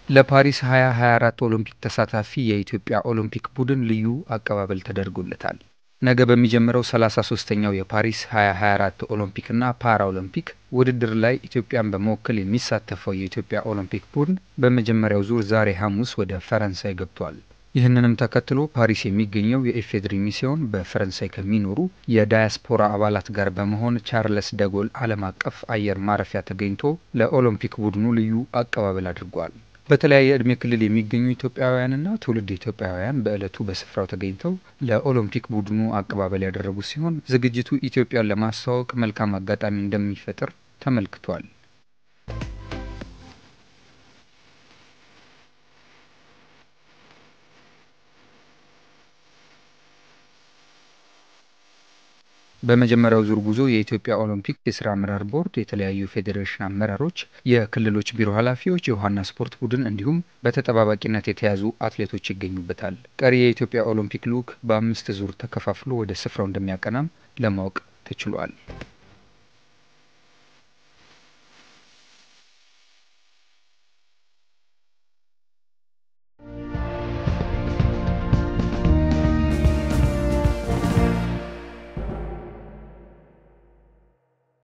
ለፓሪስ 2024 ኦሎምፒክ ተሳታፊ የኢትዮጵያ ኦሎምፒክ ቡድን ልዩ አቀባበል ተደርጎለታል። ነገ በሚጀምረው 33ኛው የፓሪስ 2024 ኦሎምፒክና ፓራኦሎምፒክ ውድድር ላይ ኢትዮጵያን በመወከል የሚሳተፈው የኢትዮጵያ ኦሎምፒክ ቡድን በመጀመሪያው ዙር ዛሬ ሐሙስ ወደ ፈረንሳይ ገብቷል። ይህንንም ተከትሎ ፓሪስ የሚገኘው የኢፌዴሪ ሚስዮን በፈረንሳይ ከሚኖሩ የዳያስፖራ አባላት ጋር በመሆን ቻርለስ ደጎል ዓለም አቀፍ አየር ማረፊያ ተገኝቶ ለኦሎምፒክ ቡድኑ ልዩ አቀባበል አድርጓል። በተለያየ ዕድሜ ክልል የሚገኙ ኢትዮጵያውያንና ትውልድ ኢትዮጵያውያን በዕለቱ በስፍራው ተገኝተው ለኦሎምፒክ ቡድኑ አቀባበል ያደረጉ ሲሆን ዝግጅቱ ኢትዮጵያን ለማስተዋወቅ መልካም አጋጣሚ እንደሚፈጥር ተመልክቷል። በመጀመሪያው ዙር ጉዞ የኢትዮጵያ ኦሎምፒክ የሥራ አመራር ቦርድ፣ የተለያዩ ፌዴሬሽን አመራሮች፣ የክልሎች ቢሮ ኃላፊዎች፣ የውሃና ስፖርት ቡድን እንዲሁም በተጠባባቂነት የተያዙ አትሌቶች ይገኙበታል። ቀሪ የኢትዮጵያ ኦሎምፒክ ልዑክ በ5 ዙር ተከፋፍሎ ወደ ስፍራው እንደሚያቀናም ለማወቅ ተችሏል።